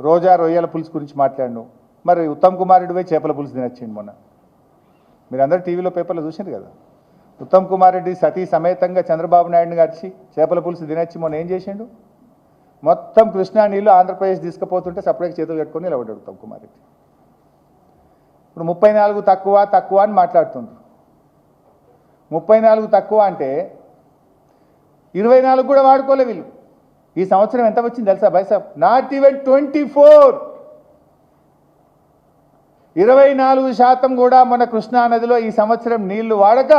రోజా రొయ్యల పులుసు గురించి మాట్లాడినావు. మరి ఉత్తమ్ కుమార్ రెడ్డి పోయి చేపల పులుసు తినొచ్చిండు మొన్న. మీరందరూ టీవీలో పేపర్లో చూసింది కదా. ఉత్తమ్ కుమార్ రెడ్డి సతీ సమేతంగా చంద్రబాబు నాయుడిని కలిసి చేపల పులుసు తినొచ్చి మొన్న ఏం చేసిండు? మొత్తం కృష్ణా నీళ్ళు ఆంధ్రప్రదేశ్ తీసుకుపోతుంటే సపరేట్ చేతులు కట్టుకొని నిలబడ్డాడు ఉత్తమ్ కుమార్ రెడ్డి. ఇప్పుడు 34 తక్కువ అని మాట్లాడుతుండ్రు. 34 తక్కువ అంటే 24 కూడా వాడుకోలే వీళ్ళు. ఈ సంవత్సరం ఎంత వచ్చింది తెలుసా బైసాబ్? Not even 24. 24% కూడా మన కృష్ణా నదిలో ఈ సంవత్సరం నీళ్లు వాడక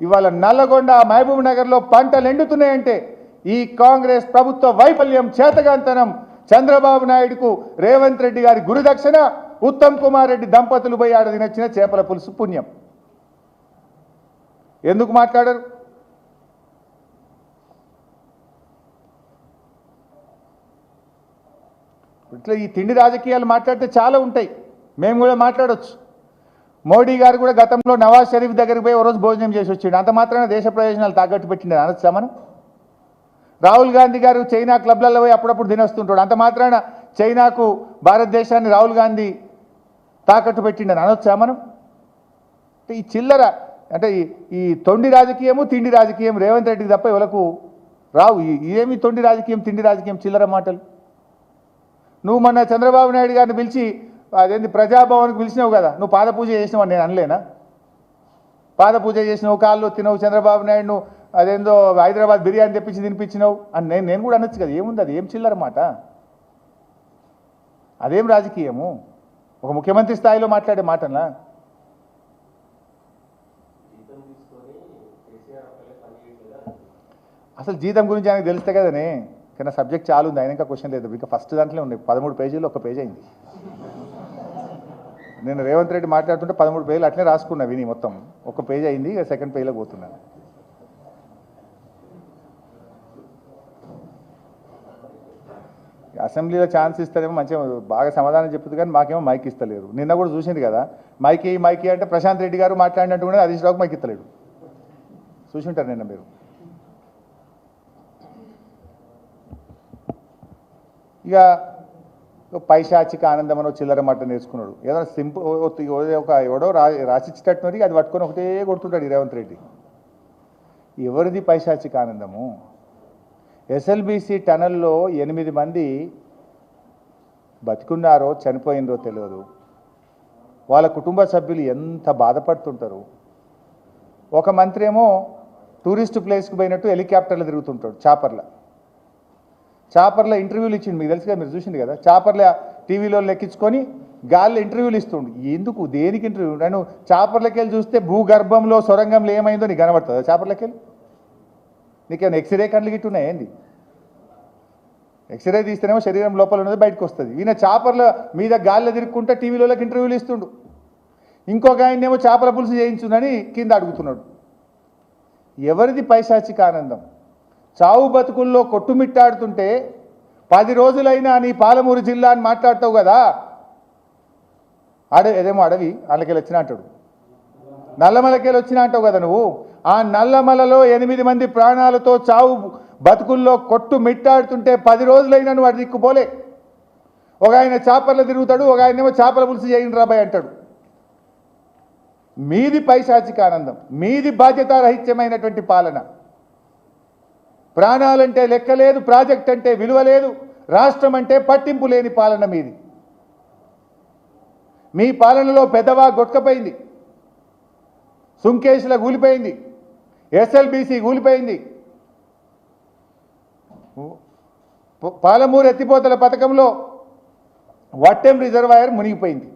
ఇవాళ నల్లగొండ మహబూబ్ నగర్లో పంటలు ఎండుతున్నాయంటే ఈ కాంగ్రెస్ ప్రభుత్వ వైఫల్యం, చేతగాంతనం, చంద్రబాబు నాయుడుకు రేవంత్ రెడ్డి గారి గురుదక్షిణ, ఉత్తమ్ కుమార్ రెడ్డి దంపతులు పోయి ఆడ తినొచ్చిన చేపల పులుసు పుణ్యం. ఎందుకు మాట్లాడరు? ఇట్లా ఈ తిండి రాజకీయాలు మాట్లాడితే చాలా ఉంటాయి, మేము కూడా మాట్లాడవచ్చు. మోడీ గారు కూడా గతంలో నవాజ్ షరీఫ్ దగ్గరికి పోయి ఓ రోజు భోజనం చేసి వచ్చిండు. అంత మాత్రాన దేశ ప్రయోజనాలు తాకట్టు పెట్టిండు అనొచ్చా మనం? రాహుల్ గాంధీ గారు చైనా క్లబ్లలో పోయి అప్పుడప్పుడు తినొస్తుంటాడు. అంత మాత్రాన చైనాకు భారతదేశాన్ని రాహుల్ గాంధీ తాకట్టు పెట్టిండని అనొచ్చా మనం? ఈ చిల్లర అంటే ఈ తొండి రాజకీయము తిండి రాజకీయం రేవంత్ రెడ్డికి తప్ప ఎవరికి రావు. ఇదేమి తొండి రాజకీయం తిండి రాజకీయం చిల్లర మాటలు. నువ్వు మొన్న చంద్రబాబు నాయుడు గారిని పిలిచి అదేంటి ప్రజాభవన్కి పిలిచినావు కదా, నువ్వు పాదపూజ చేసినావు అని నేను అనలేనా? పాదపూజ చేసినావు, కాళ్ళు తినవు, చంద్రబాబు నాయుడు అదేందో హైదరాబాద్ బిర్యానీ తెప్పించి తినిపించినావు అని నేను కూడా అనొచ్చు కదా. ఏముంది? అది ఏం చిల్లర మాట? అదేం రాజకీయము? ఒక ముఖ్యమంత్రి స్థాయిలో మాట్లాడే మాటనా? అసలు జీతం గురించి ఆయనకు తెలిస్తే కదనే, కానీ సబ్జెక్ట్ చాలా ఉంది, ఆయన ఇంకా క్వశ్చన్ లేదు. ఇంకా ఫస్ట్ దాంట్లో ఉన్నాయి 13 పేజీలు, ఒక పేజ్ అయింది. నేను రేవంత్ రెడ్డి మాట్లాడుతుంటే 13 పేజీలు అట్లే రాసుకున్నా విని, మొత్తం ఒక పేజ్ అయింది, ఇక సెకండ్ పేజ్లో పోతున్నాను. అసెంబ్లీలో ఛాన్స్ ఇస్తారేమో మంచిగా బాగా సమాధానం చెప్తుంది, కానీ మాకేమో మైక్ ఇస్తలేరు. నిన్న కూడా చూసింది కదా, మైకి అంటే ప్రశాంత్ రెడ్డి గారు మాట్లాడినట్టు కూడా హరీష్ రావుకి మైక్ ఇస్తలేడు. చూసింటారు నిన్న మీరు. ఇక పైశాచిక ఆనందం అని చిల్లర మాట నేర్చుకున్నాడు. ఏదైనా సింపుల్ ఎవడో రాసిచ్చేటట్టున్నది అది పట్టుకొని ఒకటే కొడుతుంటాడు ఈ రేవంత్ రెడ్డి. ఎవరిది పైశాచిక ఆనందము? ఎస్ఎల్బీసీ టనల్లో 8 మంది బతికున్నారో చనిపోయినరో తెలియదు. వాళ్ళ కుటుంబ సభ్యులు ఎంత బాధపడుతుంటారు. ఒక మంత్రి ఏమో టూరిస్ట్ ప్లేస్కి పోయినట్టు హెలికాప్టర్లో తిరుగుతుంటాడు, చాపర్లో ఇంటర్వ్యూలు ఇచ్చిండు. మీకు తెలుసు కదా, మీరు చూసింది కదా. చాపర్ల టీవీలో లెక్కించుకొని గాల్లో ఇంటర్వ్యూలు ఇస్తుండు. ఎందుకు? దేనికి ఇంటర్వ్యూ? నేను చాపర్లకి వెళ్ళి చూస్తే భూగర్భంలో సొరంగంలో ఏమైందో నీకు కనబడుతుంది. చాపర్లకి వెళ్ళి నీకేమైనా ఎక్స్రే కళ్ళు గిట్టున్నాయి ఏంది? ఎక్స్రే తీస్తేనేమో శరీరం లోపల ఉన్నది బయటకు వస్తుంది. ఈయన చాపర్ల మీద గాల్లో తిరుక్కుంటే టీవీలోకి ఇంటర్వ్యూలు ఇస్తుండు. ఇంకొక ఆయనేమో చేపల పులుసు చేయించునని కింద అడుగుతున్నాడు. ఎవరిది పైశాచిక ఆనందం? చావు బతుకుల్లో కొట్టుమిట్టాడుతుంటే 10 రోజులైనా నీ పాలమూరు జిల్లా అని మాట్లాడతావు కదా. ఏదేమో అడవి వాళ్ళకెళ్ళి వచ్చినా అంటాడు, నల్లమలకెళ్ళి వచ్చినా అంటావు కదా నువ్వు. ఆ నల్లమలలో 8 మంది ప్రాణాలతో చావు బతుకుల్లో కొట్టుమిట్టాడుతుంటే 10 రోజులైనా నువ్వు అటు దిక్కుపోలే. ఒక ఆయన చేపర్లు తిరుగుతాడు, ఒక ఆయనేమో చేపల పులుసు చేయండి రాబాయ్ అంటాడు. మీది పైశాచిక ఆనందం, మీది బాధ్యతారహిత్యమైనటువంటి పాలన. ప్రాణాలంటే లెక్కలేదు, ప్రాజెక్ట్ అంటే విలువ లేదు, రాష్ట్రం అంటే పట్టింపు లేని పాలన మీది. మీ పాలనలో పెద్దవా గొట్టకపోయింది, సుంకేశ్ల కూలిపోయింది, ఎస్ఎల్బీసీ కూలిపోయింది, పాలమూరు ఎత్తిపోతల పథకంలో వట్టెం రిజర్వాయర్ మునిగిపోయింది.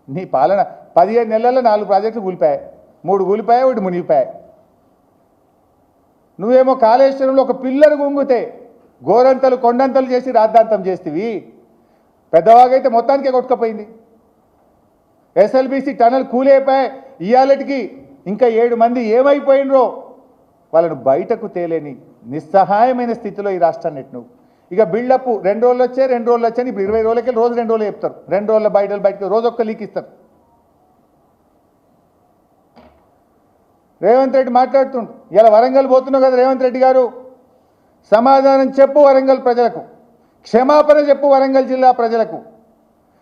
నీ పాలన 15 నెలల్లో 4 ప్రాజెక్టులు కూలిపోయాయి, 3 కూలిపోయాయి, 1 మునిగిపోయాయి. నువ్వేమో కాళేశ్వరంలో ఒక పిల్లలు గుంగితే గోరంతలు కొండంతలు చేసి రాద్ధాంతం చేస్తేవి. పెద్దవాగైతే మొత్తానికే కొట్టుకపోయింది. SLBC tunnel కూలైపోయాయి. ఇవాళకి ఇంకా 7 మంది ఏమైపోయినరో వాళ్ళను బయటకు తేలేని నిస్సహాయమైన స్థితిలో ఈ రాష్ట్రాన్ని నువ్వు. ఇక బిల్డప్ 2 రోజులు వచ్చాయి, 2 రోజులు వచ్చాయి. ఇప్పుడు 20 రోజులకి రోజు 2 రోజులు చెప్తారు. 2 రోజుల బయటకు రోజు ఒక్క లీక్ ఇస్తారు. రేవంత్ రెడ్డి మాట్లాడుతుండు. ఇలా వరంగల్ పోతున్నావు కదా రేవంత్ రెడ్డి గారు, సమాధానం చెప్పు వరంగల్ ప్రజలకు. క్షమాపణ చెప్పు వరంగల్ జిల్లా ప్రజలకు.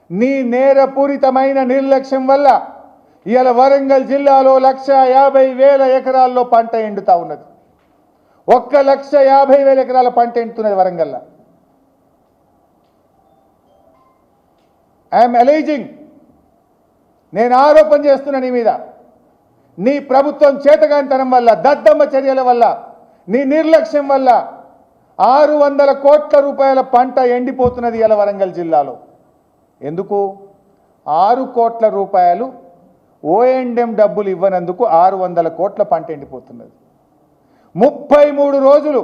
నీ నేరపూరితమైన నిర్లక్ష్యం వల్ల ఇవాళ వరంగల్ జిల్లాలో 1,50,000 ఎకరాల్లో పంట ఎండుతా ఉన్నది. 1,50,000 ఎకరాల పంట ఎండుతున్నది వరంగల్లో. ఐఎమ్ అలైజింగ్, నేను ఆరోపణ చేస్తున్నా నీ మీద. నీ ప్రభుత్వం చేతగానితనం వల్ల, దద్దమ్మ చర్యల వల్ల, నీ నిర్లక్ష్యం వల్ల 600 కోట్ల రూపాయల పంట ఎండిపోతున్నది ఇలా వరంగల్ జిల్లాలో. ఎందుకు? 6 కోట్ల రూపాయలు ఓఎండ్ఎం డబ్బులు ఇవ్వనందుకు 600 కోట్ల పంట ఎండిపోతున్నది. 33 రోజులు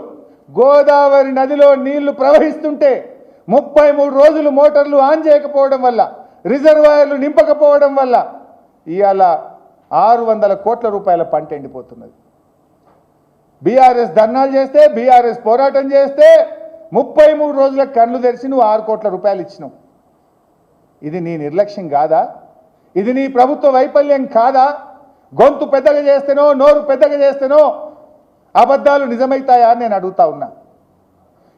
గోదావరి నదిలో నీళ్లు ప్రవహిస్తుంటే 33 రోజులు మోటార్లు ఆన్ చేయకపోవడం వల్ల, రిజర్వాయర్లు నింపకపోవడం వల్ల ఇవాళ 600 కోట్ల రూపాయల పంట ఎండిపోతున్నది. బీఆర్ఎస్ ధర్నాలు చేస్తే, బీఆర్ఎస్ పోరాటం చేస్తే 33 రోజుల కళ్ళు తెరిచి నువ్వు 6 కోట్ల రూపాయలు ఇచ్చినావు. ఇది నీ నిర్లక్ష్యం కాదా? ఇది నీ ప్రభుత్వ వైఫల్యం కాదా? గొంతు పెద్దగా చేస్తేనో, నోరు పెద్దగా చేస్తేనో అబద్ధాలు నిజమవుతాయా అని నేను అడుగుతా ఉన్నా.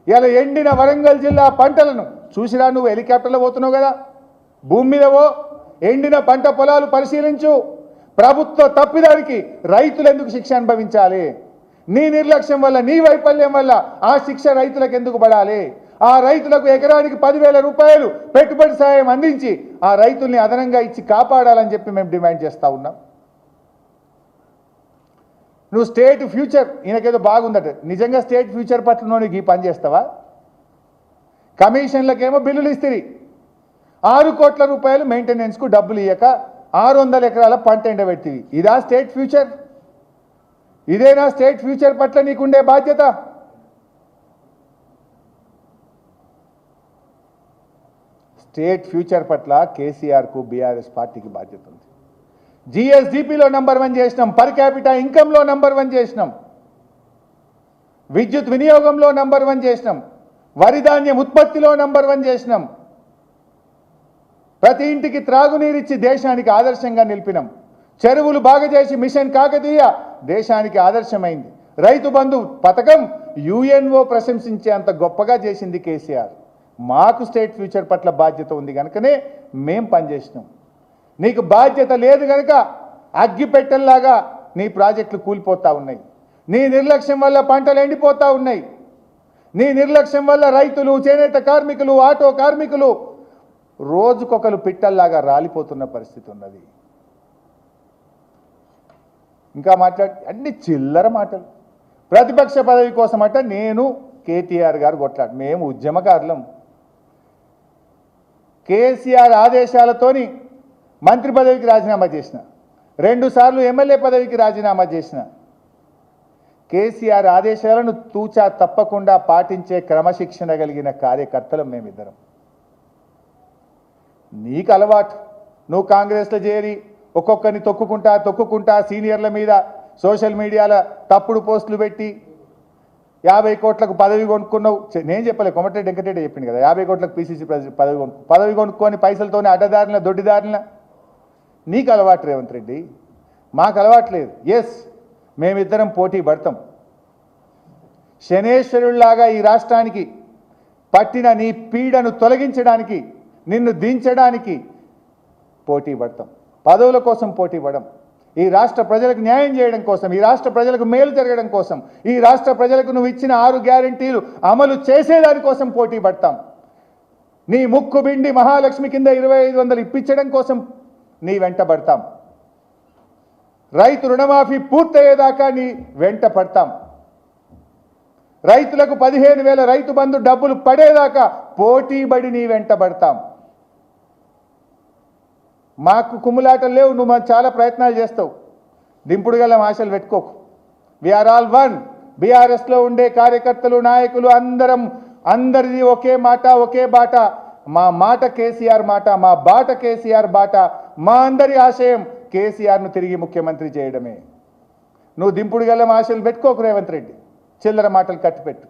ఇలా ఎండిన వరంగల్ జిల్లా పంటలను చూసిరా. నువ్వు హెలికాప్టర్లో పోతున్నావు కదా, భూమి మీదవో ఎండిన పంట పొలాలు పరిశీలించు. ప్రభుత్వ తప్పిదానికి రైతులు ఎందుకు శిక్ష అనుభవించాలి? నీ నిర్లక్ష్యం వల్ల, నీ వైఫల్యం వల్ల ఆ శిక్ష రైతులకు ఎందుకు పడాలి? ఆ రైతులకు ఎకరానికి 10,000 రూపాయలు పెట్టుబడి సాయం అందించి ఆ రైతుల్ని అదనంగా ఇచ్చి కాపాడాలని చెప్పి మేము డిమాండ్ చేస్తూ ఉన్నాం. నువ్వు స్టేట్ ఫ్యూచర్, ఈయనకేదో బాగుందట, నిజంగా స్టేట్ ఫ్యూచర్ పట్ల నీకు ఈ పని చేస్తావా? కమిషన్లకేమో బిల్లులు ఇస్తుంది, 6 కోట్ల రూపాయలు మెయింటెనెన్స్కు డబ్బులు ఇయ్యక 600 ఎకరాల పంట ఎండబెట్టివి. ఇదా స్టేట్ ఫ్యూచర్? ఇదేనా స్టేట్ ఫ్యూచర్ పట్ల నీకుండే బాధ్యత? స్టేట్ ఫ్యూచర్ పట్ల కేసీఆర్కు, బీఆర్ఎస్ పార్టీకి బాధ్యత ఉంది. జిఎస్డిపిలో నంబర్ 1 చేసినాం, పర్ క్యాపిటా ఇన్కంలో నంబర్ 1 చేసినాం, విద్యుత్ వినియోగంలో నంబర్ 1 చేసినాం, వరి ధాన్యం ఉత్పత్తిలో నంబర్ 1 చేసినాం, ప్రతి ఇంటికి త్రాగునీరిచ్చి దేశానికి ఆదర్శంగా నిలిపినాం, చెరువులు బాగా చేసి మిషన్ కాకతీయ దేశానికి ఆదర్శమైంది, రైతు బంధు పథకం యుఎన్ఓ ప్రశంసించేంత గొప్పగా చేసింది కేసీఆర్. మాకు స్టేట్ ఫ్యూచర్ పట్ల బాధ్యత ఉంది కనుకనే మేం పనిచేసినాం. నీకు బాధ్యత లేదు కనుక అగ్గిపెట్టెల్లాగా నీ ప్రాజెక్టులు కూలిపోతూ ఉన్నాయి. నీ నిర్లక్ష్యం వల్ల పంటలు ఎండిపోతూ ఉన్నాయి. నీ నిర్లక్ష్యం వల్ల రైతులు, చేనేత కార్మికులు, ఆటో కార్మికులు రోజుకొకరు పిట్టల్లాగా రాలిపోతున్న పరిస్థితి ఉన్నది. ఇంకా అన్ని చిల్లర మాటలు. ప్రతిపక్ష పదవి కోసమట నేను కేటీఆర్ గారు కొట్లాడు, మేము ఉద్యమకారులం. కేసీఆర్ ఆదేశాలతోని మంత్రి పదవికి రాజీనామా చేసిన, 2 సార్లు ఎమ్మెల్యే పదవికి రాజీనామా చేసిన. కేసీఆర్ ఆదేశాలను తూచా తప్పకుండా పాటించే క్రమశిక్షణ కలిగిన కార్యకర్తలం మేమిద్దరం. నీకు అలవాటు, నువ్వు కాంగ్రెస్లో చేరి ఒక్కొక్కరిని తొక్కుకుంటా సీనియర్ల మీద సోషల్ మీడియాలో తప్పుడు పోస్టులు పెట్టి 50 కోట్లకు పదవి కొనుక్కున్నావు. నేను చెప్పలే, కోమటిరెడ్డి వెంకటరెడ్డి చెప్పింది కదా, 50 కోట్లకు పీసీసీ పదవి కొనుక్కొని పైసలతోనే అడ్డదారిన దొడ్డిదారిన. నీకు అలవాటు రేవంత్ రెడ్డి, మాకు అలవాటు లేదు. ఎస్, మేమిద్దరం పోటీ పడతాం. శనేశ్వరుల్లాగా ఈ రాష్ట్రానికి పట్టిన నీ పీడను తొలగించడానికి, నిన్ను దించడానికి పోటీ పడతాం. పదవుల కోసం పోటీ పడం. ఈ రాష్ట్ర ప్రజలకు న్యాయం చేయడం కోసం, ఈ రాష్ట్ర ప్రజలకు మేలు జరగడం కోసం, ఈ రాష్ట్ర ప్రజలకు నువ్వు ఇచ్చిన 6 గ్యారెంటీలు అమలు చేసేదానికోసం పోటీ పడతాం. నీ ముక్కు బిండి మహాలక్ష్మి కింద 2500 ఇప్పించడం కోసం నీ వెంట పడతాం. రైతు రుణమాఫీ పూర్తయ్యేదాకా నీ వెంట పడతాం. రైతులకు 15,000 రైతు బంధు డబ్బులు పడేదాకా పోటీబడి నీ వెంట పడతాం. మాకు కుమ్ములాటలు లేవు, నువ్వు చాలా ప్రయత్నాలు చేస్తావు. దింపుడు గల ఆశలు పెట్టుకోకు. We are all one. బీఆర్ఎస్లో ఉండే కార్యకర్తలు, నాయకులు అందరిది ఒకే మాట, ఒకే బాట. మా మాట కేసీఆర్ మాట, మా బాట కేసీఆర్ బాట. మా అందరి ఆశయం కేసీఆర్ను తిరిగి ముఖ్యమంత్రి చేయడమే. నువ్వు దింపుడు గల ఆశలు పెట్టుకోకు రేవంత్ రెడ్డి, చిల్లర మాటలు కట్టిపెట్టు.